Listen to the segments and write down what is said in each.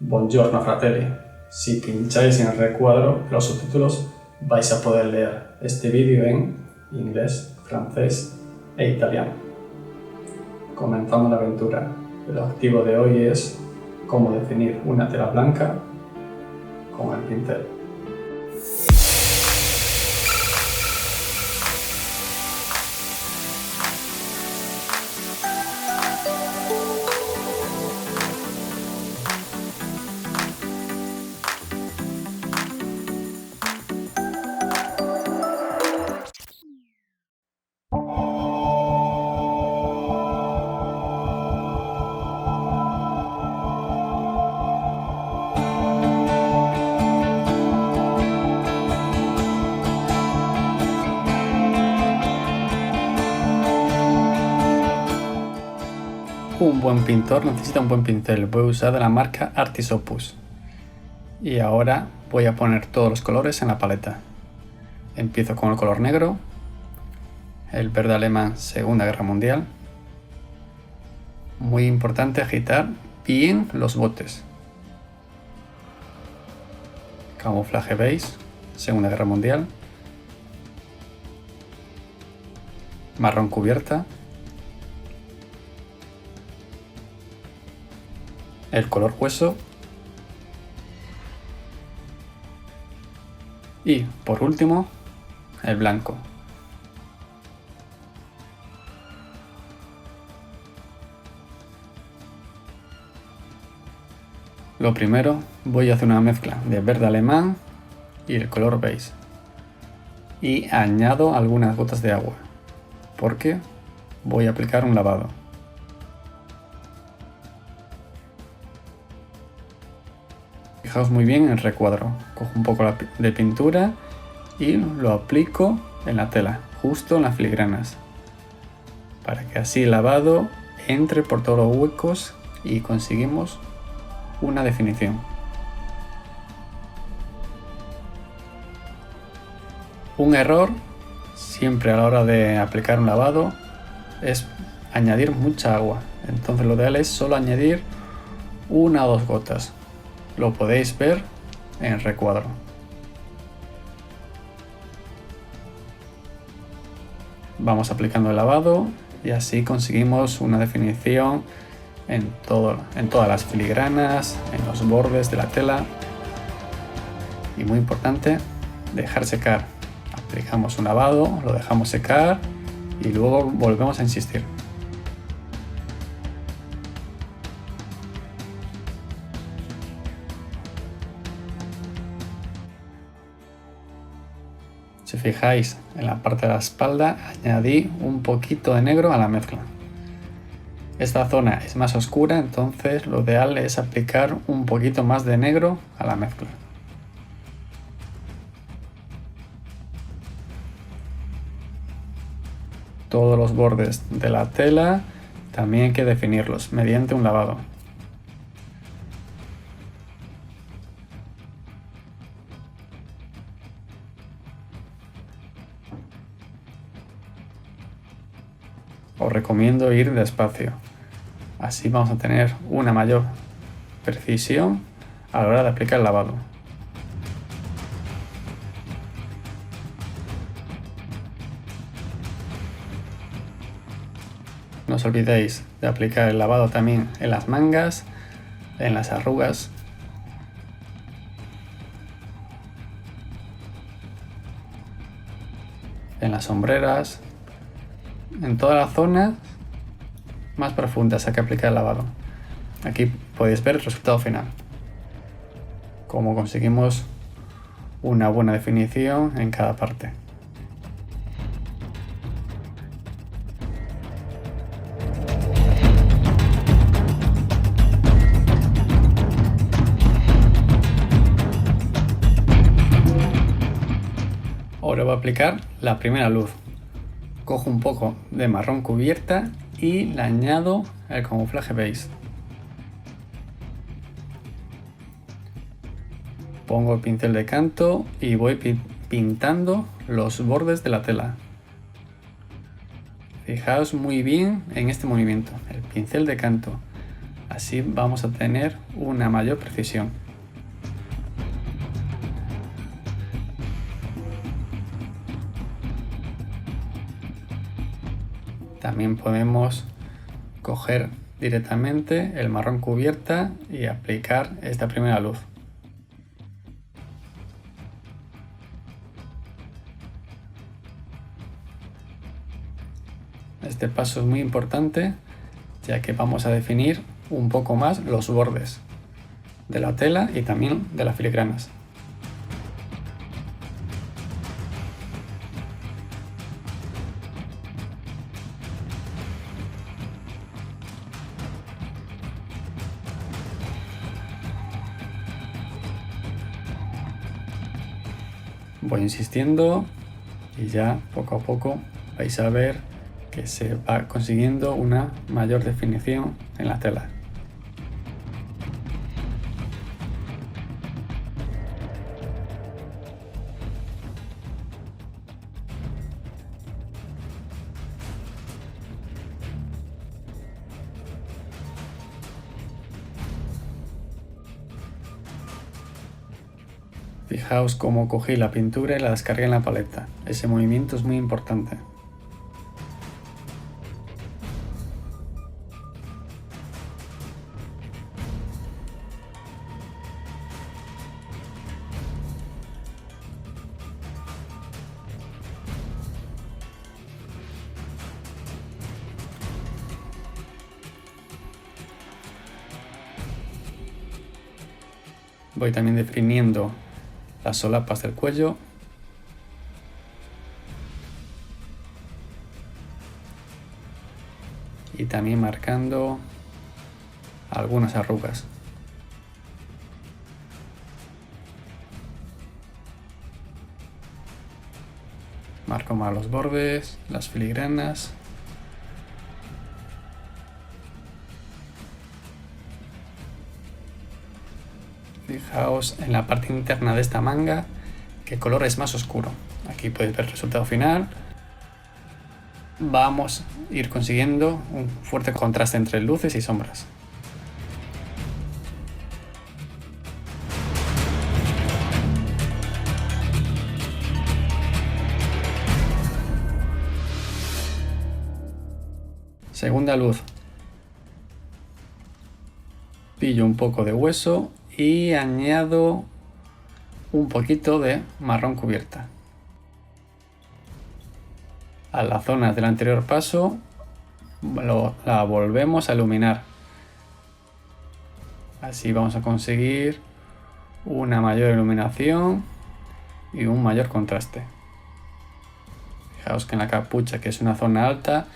Buongiorno fratelli, si pincháis en el recuadro de los subtítulos vais a poder leer este vídeo en inglés, francés e italiano. Comenzamos la aventura. El objetivo de hoy es cómo definir una tela blanca con el pincel. Un buen pintor necesita un buen pincel. Voy a usar de la marca Artis Opus. Y ahora voy a poner todos los colores en la paleta. Empiezo con el color negro, el verde alemán Segunda Guerra Mundial. Muy importante agitar bien los botes. Camuflaje beige, Segunda Guerra Mundial. Marrón cubierta. El color hueso y por último el blanco. Lo primero, voy a hacer una mezcla de verde alemán y el color beige y añado algunas gotas de agua porque voy a aplicar un lavado. Fijaos muy bien en el recuadro, cojo un poco de pintura y lo aplico en la tela, justo en las filigranas, para que así el lavado entre por todos los huecos y conseguimos una definición. Un error siempre a la hora de aplicar un lavado es añadir mucha agua, entonces lo ideal es solo añadir una o dos gotas. Lo podéis ver en el recuadro. Vamos aplicando el lavado y así conseguimos una definición en todas las filigranas, en los bordes de la tela. Y muy importante, dejar secar. Aplicamos un lavado, lo dejamos secar y luego volvemos a insistir. Si fijáis en la parte de la espalda, añadí un poquito de negro a la mezcla. Esta zona es más oscura, entonces lo ideal es aplicar un poquito más de negro a la mezcla. Todos los bordes de la tela también hay que definirlos mediante un lavado. Os recomiendo ir despacio, así vamos a tener una mayor precisión a la hora de aplicar el lavado. No os olvidéis de aplicar el lavado también en las mangas, en las arrugas. En las sombreras. En todas las zonas más profundas hay que aplicar el lavado. Aquí podéis ver el resultado final. Cómo conseguimos una buena definición en cada parte. Ahora voy a aplicar la primera luz. Cojo un poco de marrón cubierta y le añado el camuflaje beige. Pongo el pincel de canto y voy pintando los bordes de la tela. Fijaos muy bien en este movimiento, el pincel de canto. Así vamos a tener una mayor precisión. También podemos coger directamente el marrón cubierta y aplicar esta primera luz. Este paso es muy importante, ya que vamos a definir un poco más los bordes de la tela y también de las filigranas. Voy insistiendo y ya poco a poco vais a ver que se va consiguiendo una mayor definición en la tela. Fijaos cómo cogí la pintura y la descargué en la paleta. Ese movimiento es muy importante. Voy también definiendo las solapas del cuello y también marcando algunas arrugas. Marco más los bordes, las filigranas. Fijaos en la parte interna de esta manga que el color es más oscuro. Aquí podéis ver el resultado final. Vamos a ir consiguiendo un fuerte contraste entre luces y sombras. Segunda luz. Pillo un poco de hueso y añado un poquito de marrón cubierta. A la zona del anterior paso la volvemos a iluminar. Así vamos a conseguir una mayor iluminación y un mayor contraste. Fijaos que en la capucha, que es una zona alta,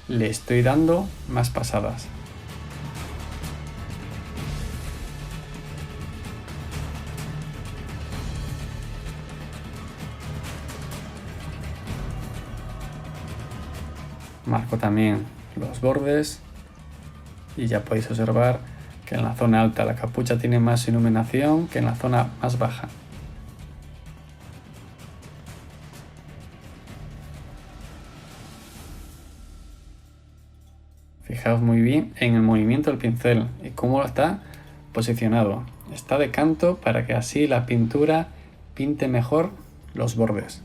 le estoy dando más pasadas. Marco también los bordes y ya podéis observar que en la zona alta la capucha tiene más iluminación que en la zona más baja. Fijaos muy bien en el movimiento del pincel y cómo está posicionado. Está de canto para que así la pintura pinte mejor los bordes.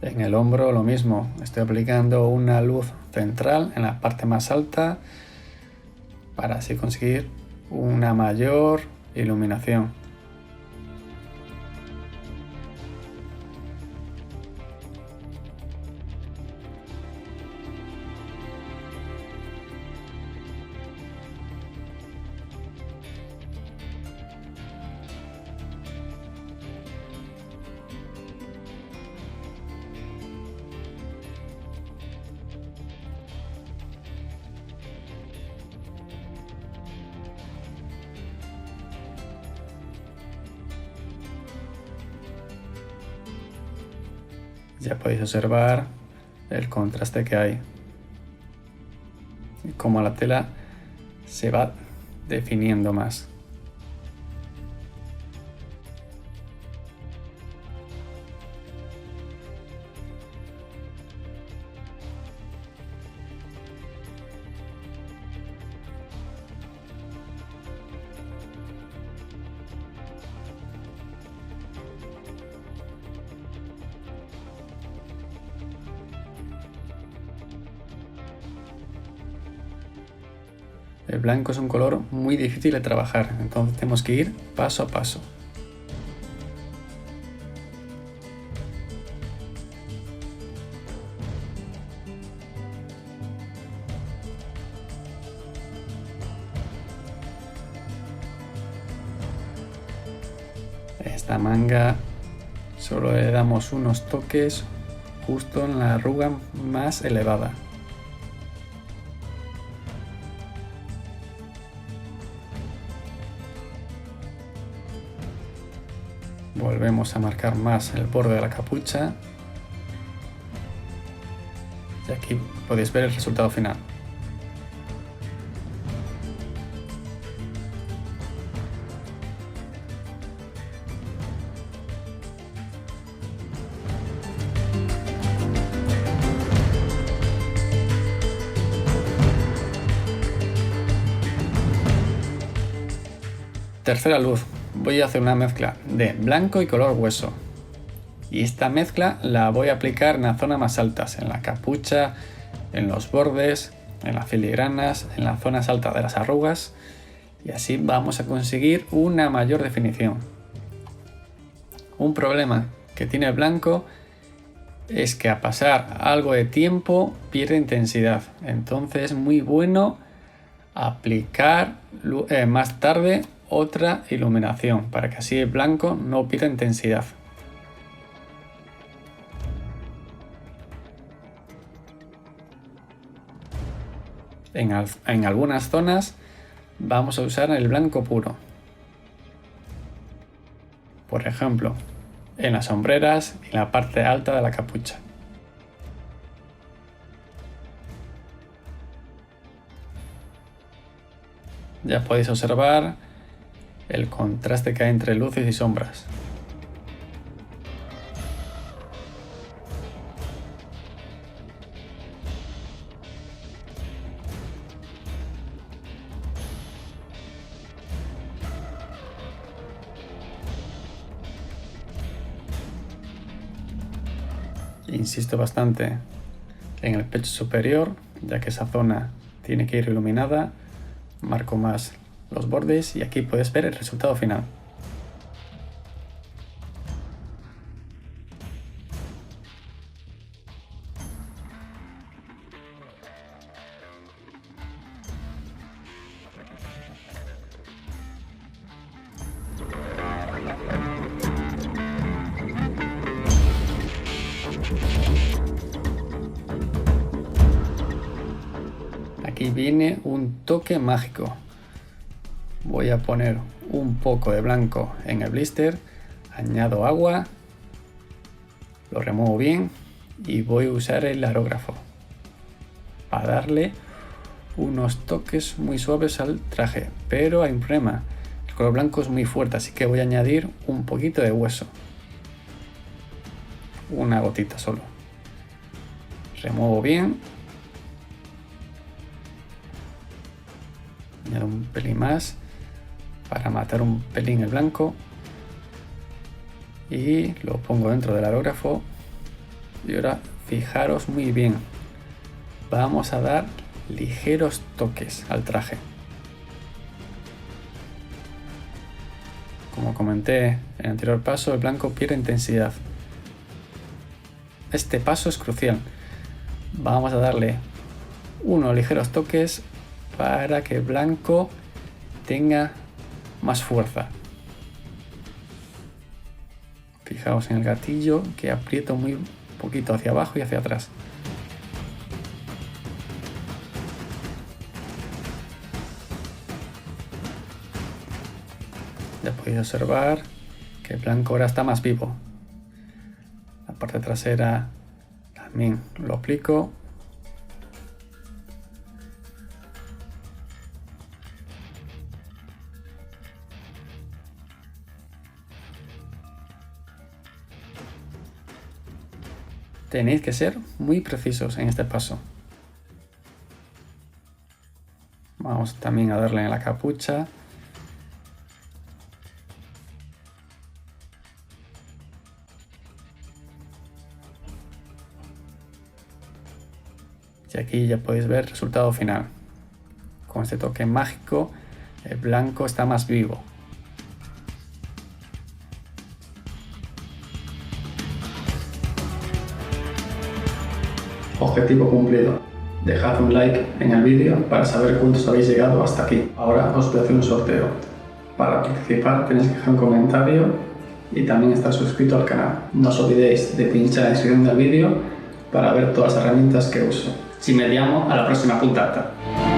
En el hombro lo mismo, estoy aplicando una luz central en la parte más alta para así conseguir una mayor iluminación. Ya podéis observar el contraste que hay y cómo la tela se va definiendo más. El blanco es un color muy difícil de trabajar, entonces tenemos que ir paso a paso. Esta manga solo le damos unos toques justo en la arruga más elevada. Volvemos a marcar más el borde de la capucha y aquí podéis ver el resultado final. Tercera luz. Voy a hacer una mezcla de blanco y color hueso. Y esta mezcla la voy a aplicar en las zonas más altas, en la capucha, en los bordes, en las filigranas, en las zonas altas de las arrugas. Y así vamos a conseguir una mayor definición. Un problema que tiene el blanco es que a pasar algo de tiempo pierde intensidad. Entonces es muy bueno aplicar más tarde otra iluminación para que así el blanco no pierda intensidad. En algunas zonas vamos a usar el blanco puro. Por ejemplo, en las sombreras y en la parte alta de la capucha. Ya podéis observar el contraste que hay entre luces y sombras. Insisto bastante en el pecho superior, ya que esa zona tiene que ir iluminada. Marco más los bordes y aquí puedes ver el resultado final. Aquí viene un toque mágico. Voy a poner un poco de blanco en el blister, añado agua, lo remuevo bien y voy a usar el aerógrafo para darle unos toques muy suaves al traje, pero hay un problema, el color blanco es muy fuerte, así que voy a añadir un poquito de hueso, una gotita solo. Remuevo bien, añado un pelín más para matar un pelín el blanco y lo pongo dentro del aerógrafo. Y ahora fijaros muy bien, vamos a dar ligeros toques al traje. Como comenté en el anterior paso, el blanco pierde intensidad. Este paso es crucial. Vamos a darle unos ligeros toques para que el blanco tenga más fuerza. Fijaos en el gatillo que aprieto muy poquito hacia abajo y hacia atrás. Ya podéis observar que el blanco ahora está más vivo. La parte trasera también lo aplico. Tenéis que ser muy precisos en este paso. Vamos también a darle en la capucha. Y aquí ya podéis ver el resultado final. Con este toque mágico, el blanco está más vivo. Objetivo cumplido. Dejad un like en el vídeo para saber cuántos habéis llegado hasta aquí. Ahora os voy a hacer un sorteo. Para participar tenéis que dejar un comentario y también estar suscrito al canal. No os olvidéis de pinchar en la descripción del vídeo para ver todas las herramientas que uso. Ci vediamo alla prossima puntata.